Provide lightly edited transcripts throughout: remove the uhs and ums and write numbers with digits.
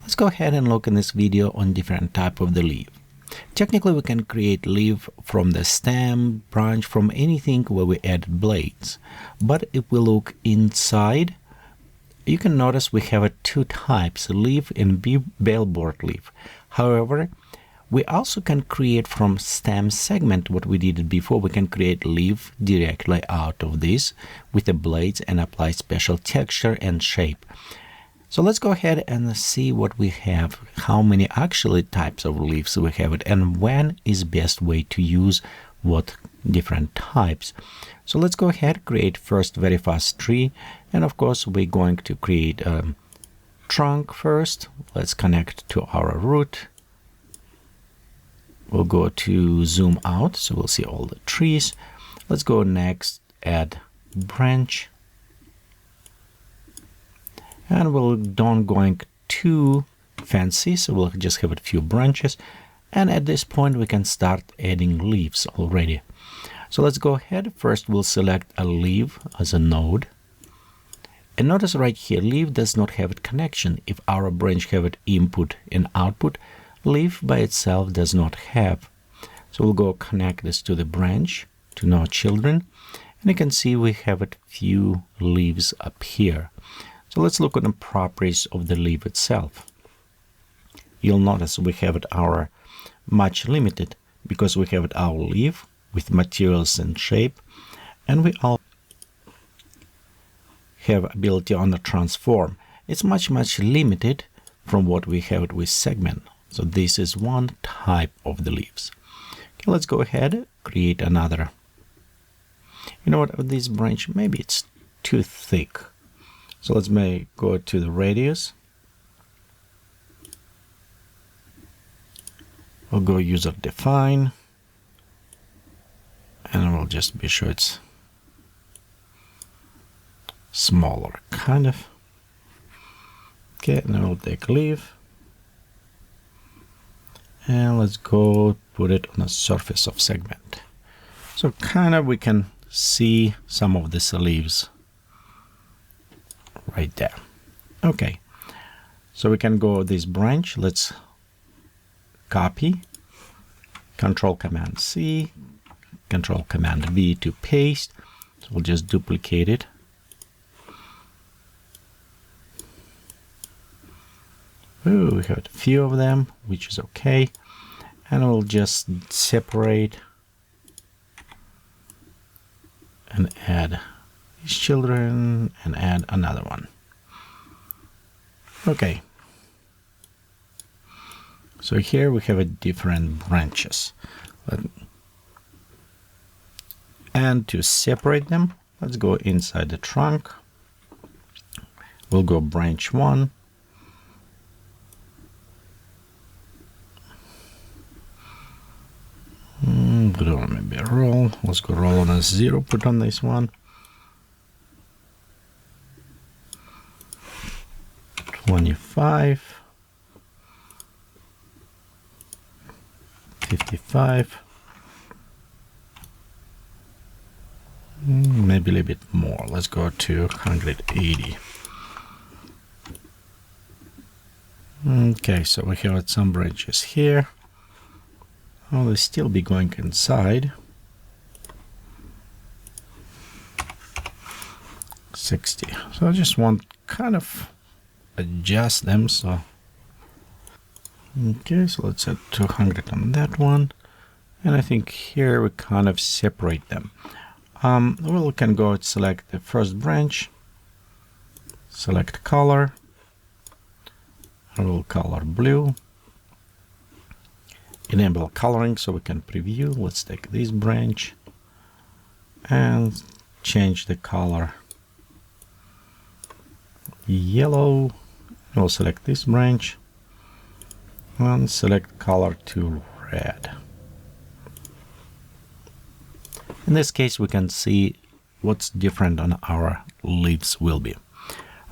Let's go ahead and look in this video on different type of the leaf. Technically, we can create leaf from the stem, branch, from anything where we add blades. But if we look inside, you can notice we have two types, leaf and billboard leaf. However, we also can create from stem segment what we did before. We can create leaf directly out of this with the blades and apply special texture and shape. So let's go ahead and see what we have, how many actually types of leaves we have it, and when is best way to use what different types. So let's go ahead, create first very fast tree, and of course we're going to create a trunk first. Let's connect to our root. We'll go to zoom out, so we'll see all the trees. Let's go next, add branch. And we'll don't going too fancy, so we'll just have a few branches. And at this point, we can start adding leaves already. So let's go ahead. First, we'll select a leaf as a node. And notice right here, leaf does not have a connection. If our branch have it input and output, leaf by itself does not have. So we'll go connect this to the branch, to no children. And you can see we have a few leaves up here. So let's look at the properties of the leaf itself. You'll notice we have it our much limited because we have it our leaf with materials and shape, and we all have ability on the transform. It's much limited from what we have it with segment. So this is one type of the leaves. Okay, let's go ahead, create another. You know what, this branch, maybe it's too thick. So let's go to the radius. We'll go user define. And we'll just be sure it's smaller, kind of. Okay, and then we'll take leaf. And let's go put it on the surface of segment. So kind of we can see some of these leaves right there. Okay, so we can go this branch. Let's copy, Control Command C, Control Command V to paste. So we'll just duplicate it. Ooh, we have a few of them, which is okay. And we'll just separate and add these children and add another one. Okay. So here we have a different branches. And to separate them, let's go inside the trunk. We'll go branch 1. Put on maybe a roll. Let's go roll on a 0, put on this one. 25, 55, maybe a little bit more. Let's go to 180. Okay, so we have some branches here. Oh, they'll still be going inside. 60. So I just want kind of adjust them. So okay, so let's set 200 on that one, and I think here we kind of separate them. We can go and select the first branch, select color. I will color blue. Enable coloring so we can preview. Let's take this branch and change the color yellow. We'll select this branch and select color to red. In this case, we can see what's different on our leaves will be.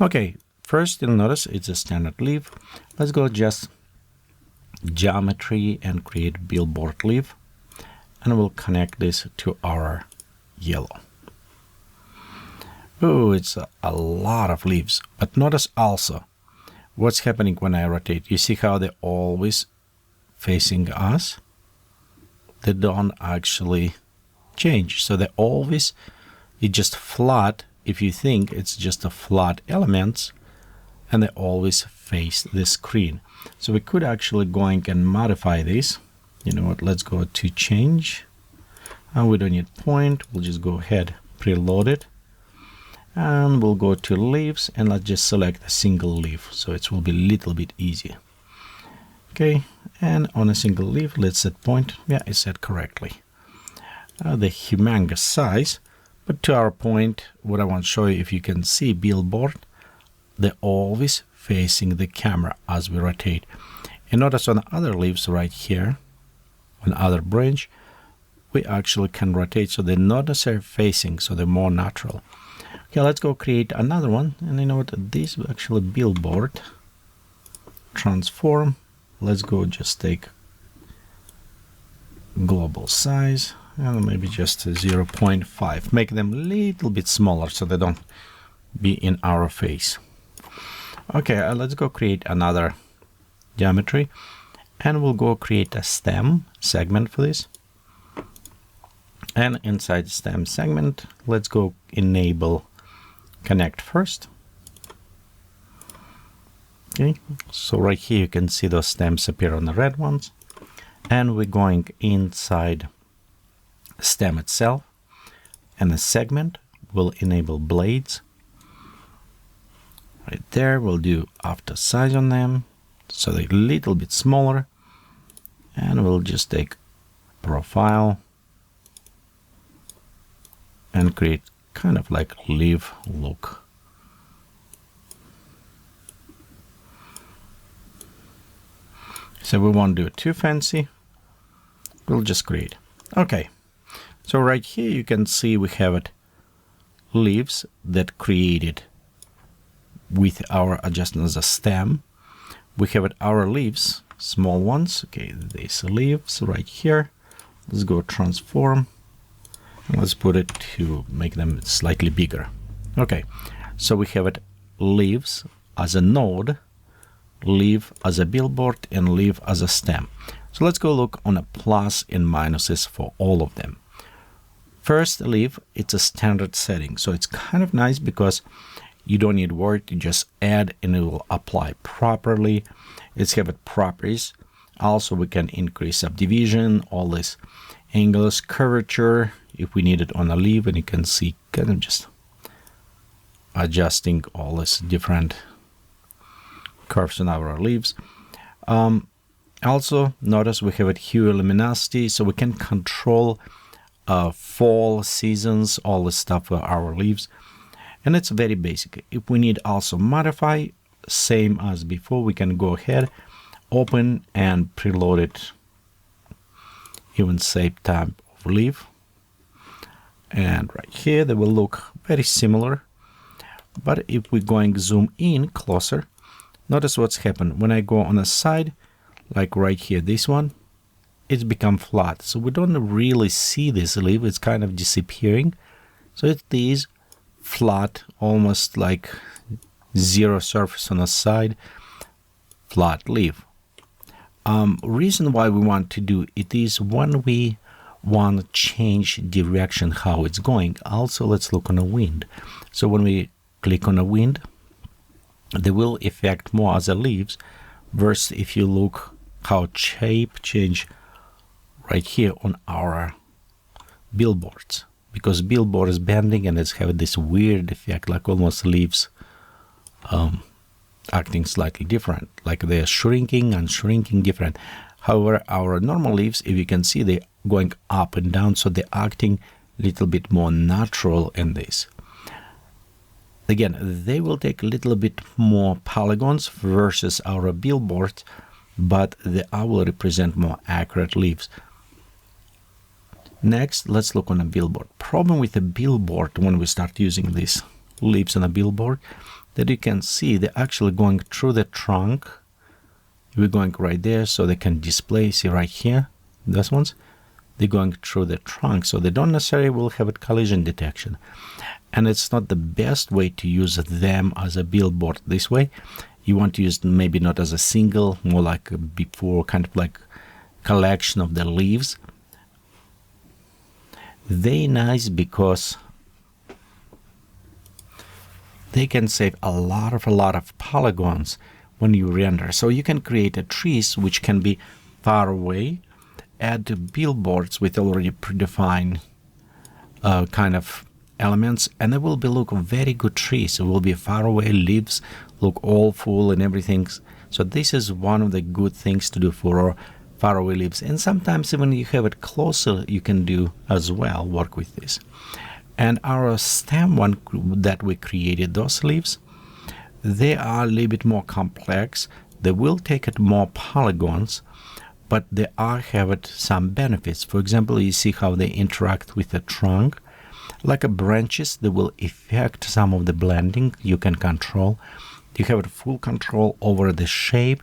Okay, first you'll notice it's a standard leaf. Let's go just geometry and create billboard leaf, and we'll connect this to our yellow. Oh, it's a lot of leaves, but notice also what's happening when I rotate? You see how they're always facing us? They don't actually change. So they always, it's just flat. If you think it's just a flat elements, and they always face the screen. So we could actually go and modify this. You know what? Let's go to change. And we don't need point. We'll just go ahead, preload it. And we'll go to leaves, and let's just select a single leaf. So it will be a little bit easier. Okay, and on a single leaf, let's set point. Yeah, it's set correctly. The humongous size, but to our point, what I want to show you, if you can see billboard, they're always facing the camera as we rotate. And notice on the other leaves right here, on the other branch, we actually can rotate, so they're not necessarily facing, so they're more natural. Okay, let's go create another one. And you know what, this is actually billboard. Transform. Let's go just take global size and maybe just 0.5. Make them a little bit smaller so they don't be in our face. Okay, let's go create another geometry, and we'll go create a stem segment for this. And inside stem segment, let's go enable connect first. Okay, so right here you can see those stems appear on the red ones, and we're going inside stem itself, and the segment will enable blades. Right there, we'll do after size on them, so they're a little bit smaller, and we'll just take profile and create kind of like leaf look. So we won't do it too fancy. We'll just create. Okay. So right here you can see we have it leaves that created with our adjustment as a stem. We have it our leaves, small ones. Okay, these leaves right here. Let's go transform. And let's put it to make them slightly bigger. Okay, so we have it leaves as a node, leaf as a billboard, and leaf as a stem. So let's go look on a plus and minuses for all of them. First leaf, it's a standard setting. So it's kind of nice because you don't need word, you just add and it will apply properly. It's have it properties. Also, we can increase subdivision, all this angles, curvature, if we need it on a leaf, and you can see kind of just adjusting all this different curves on our leaves. Also, notice we have it hue luminosity, so we can control fall seasons, all this stuff for our leaves. And it's very basic. If we need also modify, same as before, we can go ahead, open and preload it, even same type of leaf. And right here, they will look very similar. But if we're going zoom in closer, notice what's happened. When I go on the side, like right here, this one, it's become flat. So we don't really see this leaf. It's kind of disappearing. So it is flat, almost like zero surface on the side, flat leaf. Reason why we want to do it is when we want to change direction how it's going. Also, let's look on a wind. So when we click on a wind, they will affect more as a leaves versus if you look how shape change right here on our billboards, because billboard is bending and it's having this weird effect, like almost leaves acting slightly different, like they're shrinking and shrinking different. However, our normal leaves, if you can see, they're going up and down, so they're acting a little bit more natural in this. Again, they will take a little bit more polygons versus our billboards, but they will represent more accurate leaves. Next, let's look on a billboard. Problem with a billboard when we start using these leaves on a billboard, that you can see they're actually going through the trunk. We're going right there, so they can display, see right here, those ones, they're going through the trunk, so they don't necessarily will have a collision detection. And it's not the best way to use them as a billboard this way. you want to use maybe not as a single, more like a before, kind of like collection of the leaves. They nice because they can save a lot of polygons when you render. So you can create a trees which can be far away, add to billboards with already predefined kind of elements, and they will be look very good trees. It will be far away, leaves look all full and everything. So this is one of the good things to do for far away leaves. And sometimes even you have it closer, you can do as well, work with this. And our stem one that we created, those leaves, they are a little bit more complex. They will take it more polygons, but they are have it some benefits. For example, you see how they interact with the trunk. Like a branches, they will affect some of the blending. You can control. You have full control over the shape.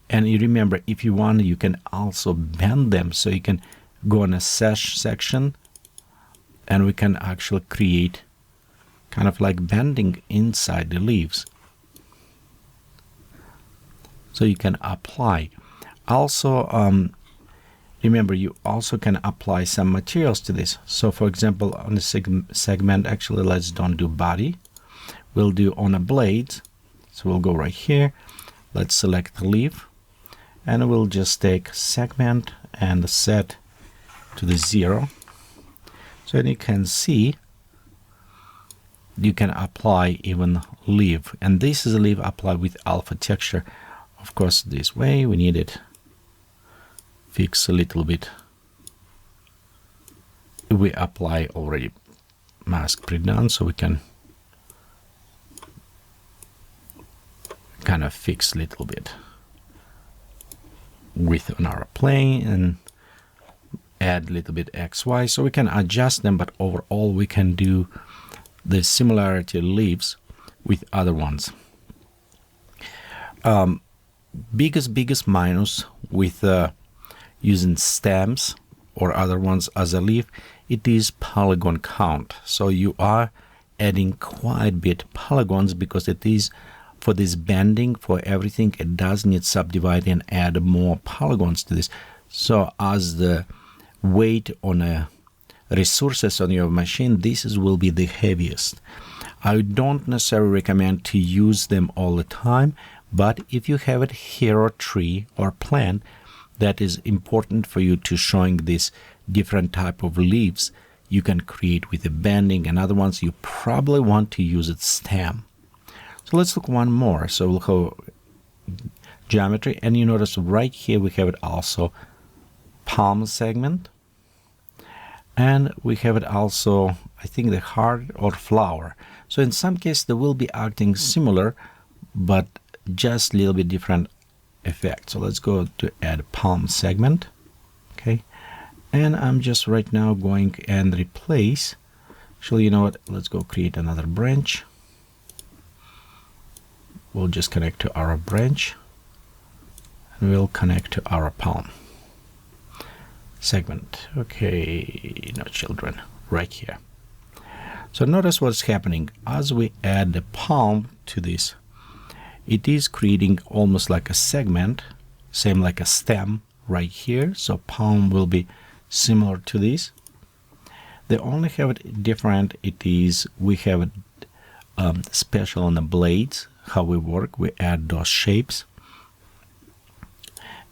And you remember, if you want, you can also bend them. So you can go in a section, and we can actually create kind of like bending inside the leaves. So you can apply. Also, remember, you also can apply some materials to this. So for example, on the segment, actually, let's don't do body. We'll do on a blade. So we'll go right here. Let's select the leaf. And we'll just take segment and set to the 0. So you can see you can apply even leaf. And this is a leaf applied with alpha texture. Of course, this way we need it fix a little bit. We apply already mask pre-done, so we can kind of fix a little bit width on our plane and add a little bit XY, so we can adjust them, but overall we can do the similarity leaves with other ones. Biggest minus with using stems or other ones as a leaf, it is polygon count. So you are adding quite a bit polygons because it is for this bending, for everything, it does need subdivide and add more polygons to this. So as the weight on resources on your machine, will be the heaviest. I don't necessarily recommend to use them all the time, but if you have it hero tree or plant that is important for you to showing this different type of leaves, you can create with the bending, and other ones you probably want to use it stem. So let's look one more. So we'll go geometry, and you notice right here we have it also palm segment, and we have it also, I think, the heart or flower. So in some cases they will be acting similar, but just a little bit different effect. So let's go to add palm segment. Okay, and I'm just right now going and replace. Actually, you know what? Let's go create another branch. We'll just connect to our branch, and we'll connect to our palm segment. Okay, no children, right here. So notice what's happening as we add the palm to this. It is creating almost like a segment, same like a stem right here. So palm will be similar to this. They only have it different. It is we have it special on the blades. How we work, we add those shapes.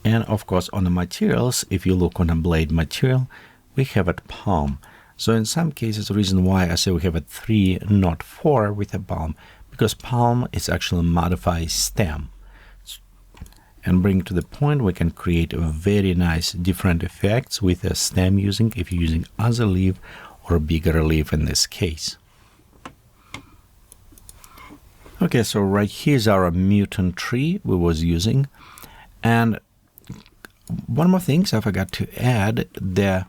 And of course on the materials, if you look on a blade material, we have it palm. So in some cases, the reason why I say we have a 3, not 4 with a palm, because palm is actually modified stem. And bring to the point, we can create a very nice different effects with a stem using, if you're using as a leaf or a bigger leaf in this case. Okay, so right here's our mutant tree we was using. And one more thing, so I forgot to add the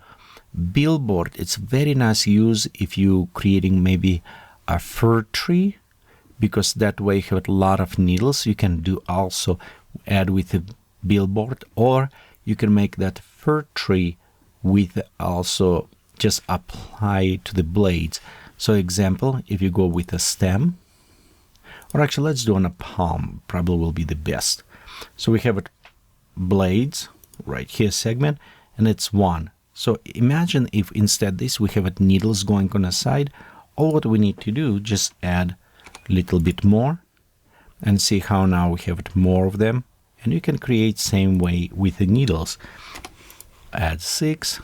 billboard. It's very nice use if you creating maybe a fir tree, because that way you have a lot of needles. You can do also add with a billboard, or you can make that fir tree with also just apply to the blades. So example, if you go with a stem, Or actually, let's do on a palm, probably will be the best. So we have it blades, right here segment, and it's 1. So imagine if instead this we have it needles going on a side. All what we need to do, just add a little bit more and see how now we have it more of them. And you can create same way with the needles. Add 6,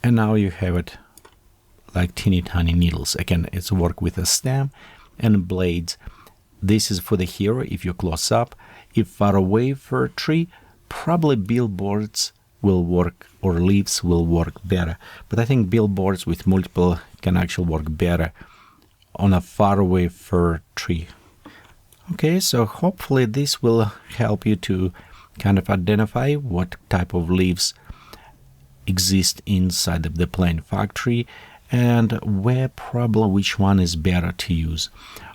and now you have it like teeny tiny needles. Again, it's work with a stem and blades. This is for the hero if you're close up. If far away for a tree, probably billboards will work or leaves will work better. But I think billboards with multiple can actually work better on a far away fir tree. Okay, so hopefully this will help you to kind of identify what type of leaves exist inside of the plane factory and where probably which one is better to use.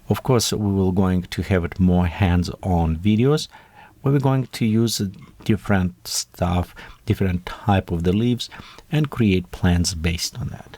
Of course, we will going to have it more hands-on videos where we're going to use different stuff, different type of the leaves and create plans based on that.